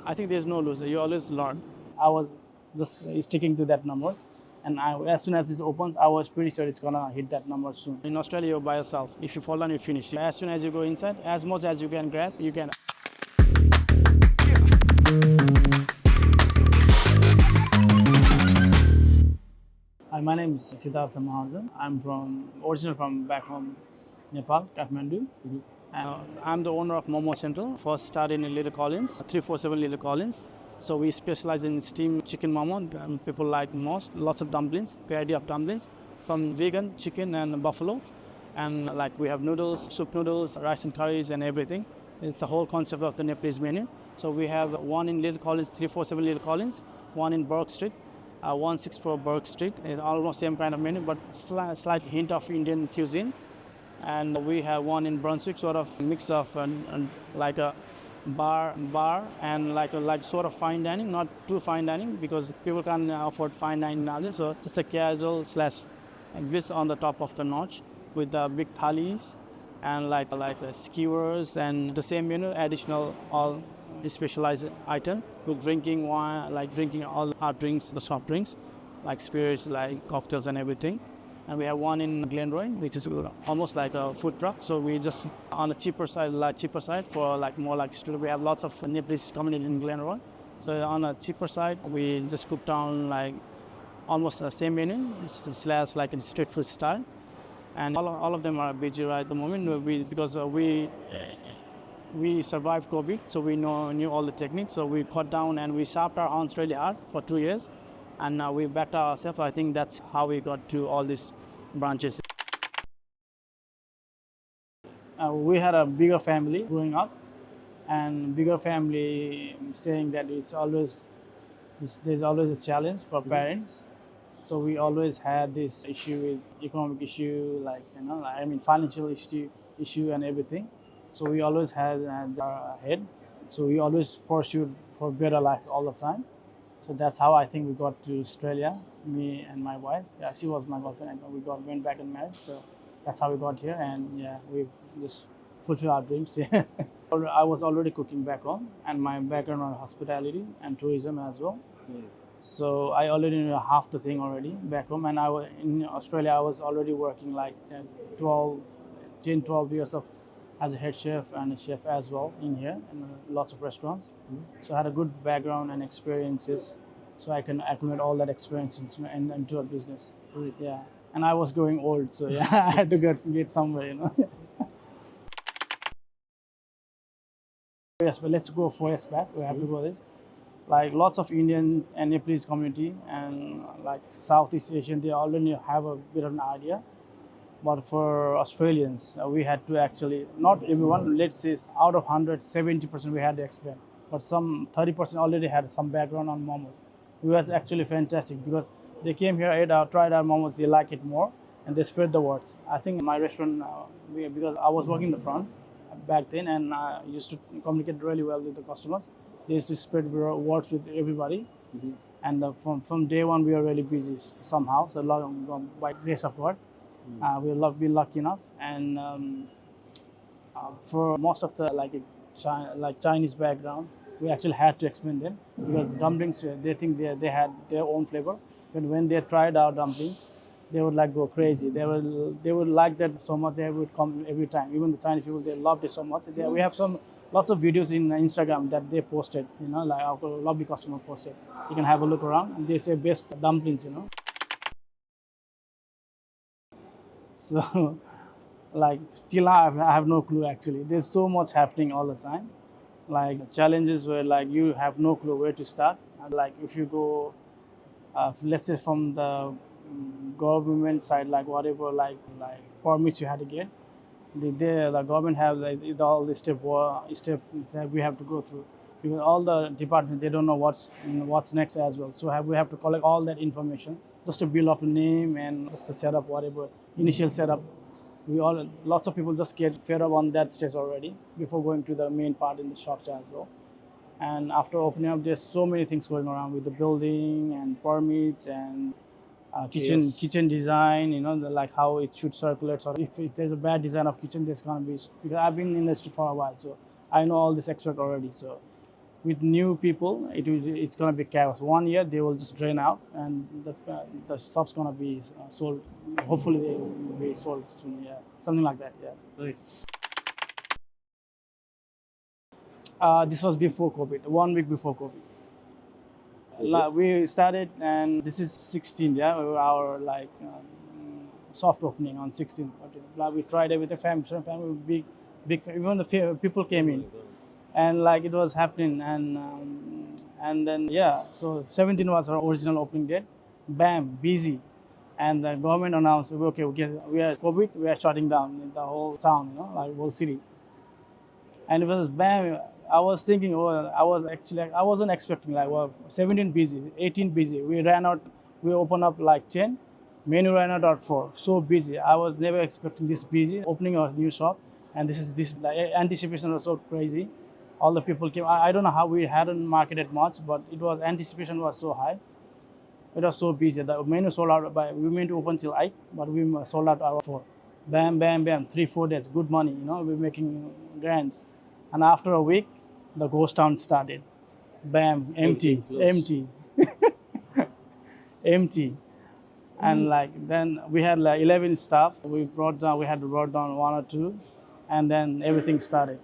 I think there's no loser. You always learn. I was just sticking to that numbers, and as soon as it opens, I was pretty sure it's gonna hit that number soon. In Australia, you're by yourself. If you fall down, you finish. As soon as you go inside, as much as you can grab, you can. Hi, my name is Siddhartha Maharjan. I'm originally from back home, Nepal, Kathmandu. I'm the owner of Momo Central. First started in Little Collins, 347 Little Collins. So we specialize in steamed chicken momo. People like most, lots of dumplings, variety of dumplings, from vegan, chicken and buffalo. And like we have noodles, soup noodles, rice and curries and everything. It's the whole concept of the Nepalese menu. So we have one in Little Collins, 347 Little Collins, one in Burke Street, 164 Burke Street. It's almost same kind of menu, but slight hint of Indian cuisine. And we have one in Brunswick, sort of mix of like a bar and like sort of fine dining, not too fine dining because people can't afford fine dining nowadays. So just a casual slash this on the top of the notch with the big thalis and like skewers and the same menu, additional all specialized item with drinking wine, like drinking all hard drinks, the soft drinks, like spirits, like cocktails and everything. And we have one in Glenroy, which is almost like a food truck. So we just on the cheaper side for like more like student. We have lots of Nepalese community in Glenroy. So on a cheaper side, we just cook down like almost the same menu, slash like in street food style. And all of them are busy right at the moment because we survived COVID, so we knew all the techniques. So we cut down and we sharpened our hands really hard for 2 years. And now we backed ourselves. I think that's how we got to all these branches. We had a bigger family growing up, and bigger family saying that there's always a challenge for parents. So we always had this issue with economic issue, like financial issue and everything. So we always had our head. So we always pursued for better life all the time. So that's how I think we got to Australia, me and my wife. Yeah, she was my girlfriend, and we went back and married. So that's how we got here, and yeah, we just fulfill our dreams. I was already cooking back home, and my background on hospitality and tourism as well. So I already knew half the thing already back home, and in Australia I was already working like 12 years as a head chef and a chef as well in here, and lots of restaurants. So I had a good background and experiences, so I can accumulate all that experience into a business. Yeah, and I was growing old, so yeah, I had to get somewhere. Yes, but let's go 4 years back. We have to go this. Like lots of Indian and Nepalese community and like Southeast Asian, they already have a bit of an idea. But for Australians, we had to actually, not everyone, let's say out of 100, 70% we had to explain. But some 30% already had some background on momo. It was actually fantastic because they came here, tried our momo, they like it more, and they spread the word. I think my restaurant, because I was working in the front back then, and I used to communicate really well with the customers. They used to spread words with everybody. And from day one, we were really busy somehow. So by grace of God. We'll be lucky enough, and for most of the Chinese background, we actually had to explain them because the dumplings, they think they had their own flavor, but when they tried our dumplings, they would like go crazy. They would like that so much. They would come every time. Even the Chinese people, they loved it so much. We have lots of videos in Instagram that they posted. Like our lovely customer posted. You can have a look around, and they say best dumplings. So, like till now, I have no clue actually. There's so much happening all the time. Like challenges where like you have no clue where to start. And like if you go, let's say from the government side, like whatever, like permits you had to get, the government have all the step that we have to go through. Because all the departments, they don't know what's next as well. So we have to collect all that information just to build up a name and just to set up whatever initial setup. Lots of people just get fed up on that stage already before going to the main part in the shops as well. And after opening up, there's so many things going around with the building and permits and kitchen design. Like how it should circulate. So if there's a bad design of kitchen, there's gonna be, because I've been in the industry for a while, so I know all this aspect already. So with new people, it's gonna be chaos. 1 year they will just drain out, and the shop's gonna be sold. Hopefully they will be sold soon. Yeah, something like that. Yeah. Nice. This was before COVID. 1 week before COVID. We started, and this is 16. Yeah, our like soft opening on 16th. Okay. Like we tried it with the family, big. Even the people came in, and like it was happening, and then yeah. So 17 was our original opening date. Bam, busy, and the government announced, okay, we are COVID, we are shutting down the whole town, like whole city. And it was bam. I was thinking, I wasn't expecting like, well, 17 busy, 18 busy. We ran out, we opened up like 10, menu ran out at 4. So busy. I was never expecting this busy opening a new shop, and this like, anticipation was so crazy. All the people came. I don't know how we hadn't marketed much, but it was anticipation was so high. It was so busy. The menu sold out by, we meant to open till 8, but we sold out at 4. Bam, bam, bam. 3-4 days, good money. We're making grants. And after a week, the ghost town started. Bam, empty, empty, empty. And like then we had like 11 staff. We had to brought down 1 or 2, and then everything started.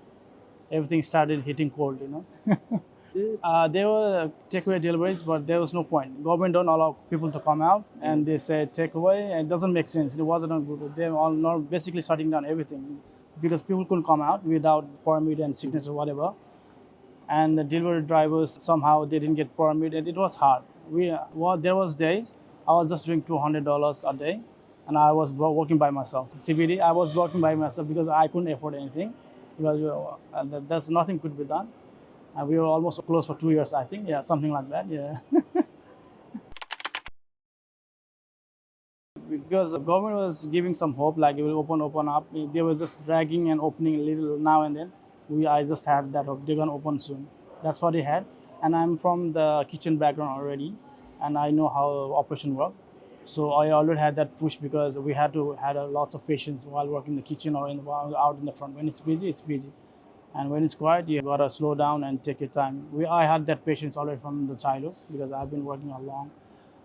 Everything started hitting cold. There were takeaway deliveries, but there was no point. Government don't allow people to come out, and they said takeaway, and it doesn't make sense. It wasn't good. They all not basically shutting down everything because people couldn't come out without permit and signature, whatever. And the delivery drivers somehow they didn't get permit, and it was hard. There was days I was just doing $200 a day, and I was working by myself. CBD, I was working by myself because I couldn't afford anything. Because there's nothing could be done. And we were almost closed for 2 years, I think. Yeah, something like that. Yeah. Because the government was giving some hope, like it will open up. They were just dragging and opening a little now and then. I just had that hope they're gonna open soon. That's what they had. And I'm from the kitchen background already, and I know how operation work. So I already had that push because we had lots of patience while working in the kitchen or while out in the front. When it's busy, it's busy. And when it's quiet, you gotta slow down and take your time. I had that patience already from the childhood because I've been working a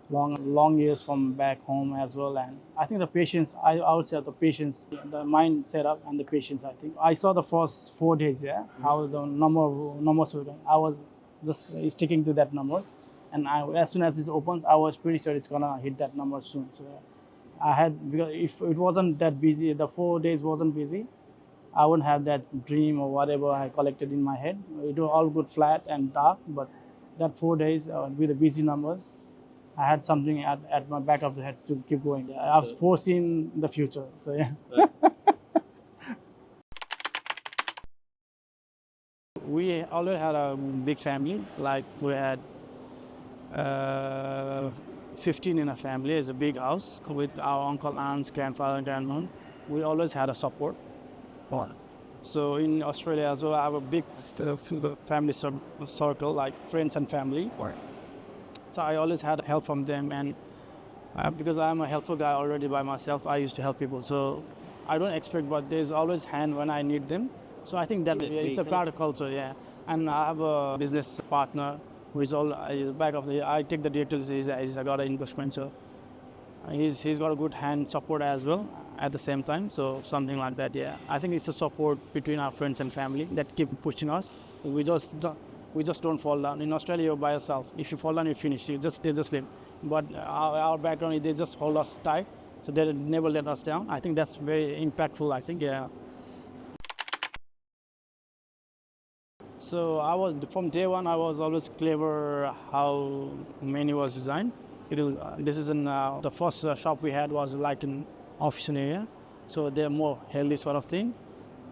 long years from back home as well. And I think the patience, I would say the patience, the mind setup and the patience. I think I saw the first 4 days, yeah, how the numbers were going. I was just sticking to that numbers, and as soon as it opens, I was pretty sure it's gonna hit that number soon. So because if it wasn't that busy, the 4 days wasn't busy, I wouldn't have that dream or whatever I collected in my head. It was all good, flat and dark, but that 4 days with the busy numbers, I had something at my back of the head to keep going. I was foreseen the future. So yeah. We always had a big family. Like we had 15 in a family. It's a big house with our uncle, aunts, grandfather, and grandmom. We always had a support. So in Australia as well, I have a big family circle, like friends and family. So I always had help from them, and because I'm a helpful guy already by myself, I used to help people. So I don't expect, but there's always hand when I need them. So I think that it's a part of culture, yeah. And I have a business partner who is back of I take the details. I got an investment, so he's got a good hand support as well at the same time. So something like that, yeah. I think it's a support between our friends and family that keep pushing us. We just don't fall down. In Australia, you're by yourself. If you fall down, you finish. They just leave. But our background, they just hold us tight, so they never let us down. I think that's very impactful. I think, yeah. So from day one, I was always clever how menu was designed. This is the first shop we had was like an office area, so they're more healthy sort of thing,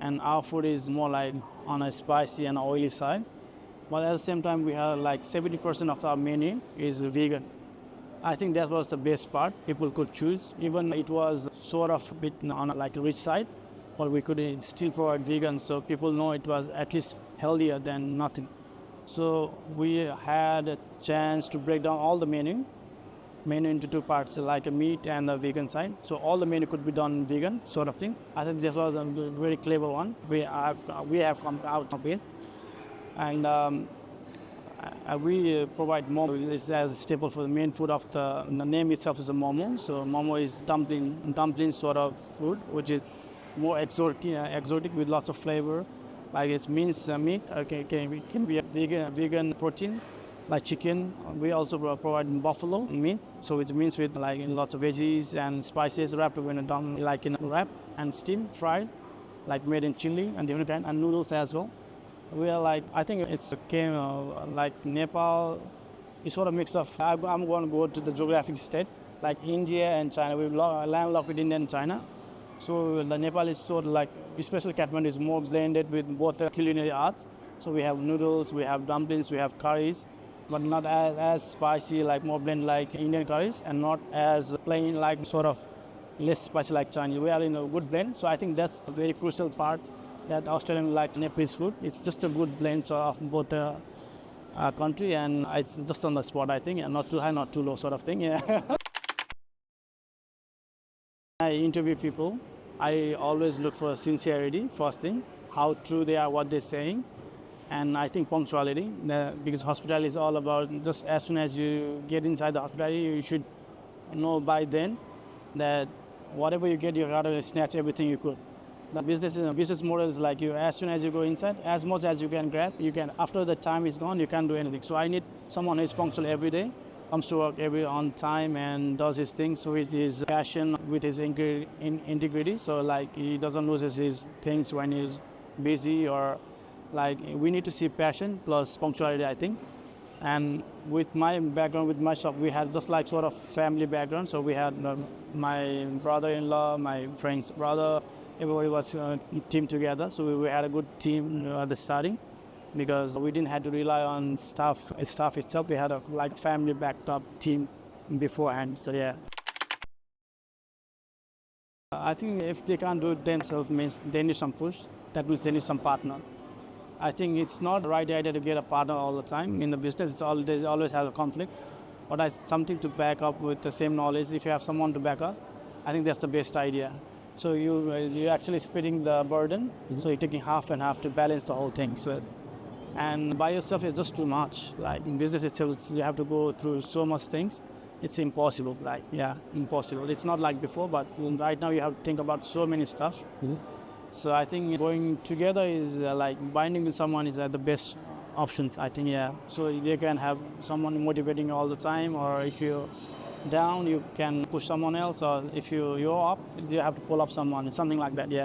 and our food is more like on a spicy and oily side. But at the same time, we have like 70% of our menu is vegan. I think that was the best part. People could choose. Even it was sort of a bit on like a rich side, but we could still provide vegan, so people know it was at least healthier than nothing. So we had a chance to break down all the menu into two parts, like a meat and a vegan side. So all the menu could be done vegan sort of thing. I think this was a very clever one. We have come out of it, and We provide momo. It's as a staple for the main food of the name itself is a momo. So momo is dumpling sort of food, which is more exotic with lots of flavor. Like it means meat. Okay, can be a vegan protein, like chicken. We also provide buffalo meat, so it means with like lots of veggies and spices wrapped in a like in a wrap and steamed, fried, like made in chili and different kind, and noodles as well. We are like, I think it's came like Nepal. It's sort of mix of. I'm going to go to the geographic state like India and China. We landlocked with India and China. So the Nepal is sort of like, especially Kathmandu is more blended with both the culinary arts. So we have noodles, we have dumplings, we have curries, but not as spicy, like more blend like Indian curries, and not as plain like sort of less spicy like Chinese. We are in a good blend. So I think that's a very crucial part that Australian like Nepalese food. It's just a good blend of both the country, and it's just on the spot, I think, and not too high, not too low sort of thing. Yeah. I interview people. I always look for sincerity, first thing, how true they are, what they're saying, and I think punctuality, because hospitality is all about just as soon as you get inside the hospitality, you should know by then that whatever you get, you gotta snatch everything you could. The business model is like you, as soon as you go inside, as much as you can grab, you can. After the time is gone, you can't do anything. So I need someone who is punctual every day, comes to work on time and does his things with his passion, with his integrity. So like he doesn't lose his things when he's busy, or like we need to see passion plus punctuality, I think. And with my background, with my shop, we had just like sort of family background. So we had my brother-in-law, my friend's brother, everybody was team together. So we had a good team at the starting, because we didn't have to rely on staff itself. We had a like family backed up team beforehand. So yeah. I think if they can't do it themselves, means they need some push. That means they need some partner. I think it's not the right idea to get a partner all the time. In the business, they always have a conflict. But something to back up with the same knowledge. If you have someone to back up, I think that's the best idea. So you're actually splitting the burden. Mm-hmm. So you're taking half and half to balance the whole thing. So, and by yourself is just too much. Like in business itself, you have to go through so much things. It's impossible. Like impossible. It's not like before, but right now you have to think about so many stuff. Mm-hmm. So I think going together is like binding with someone is the best option, I think, yeah. So you can have someone motivating you all the time, or if you're down, you can push someone else, or if you're up, you have to pull up someone, something like that, yeah.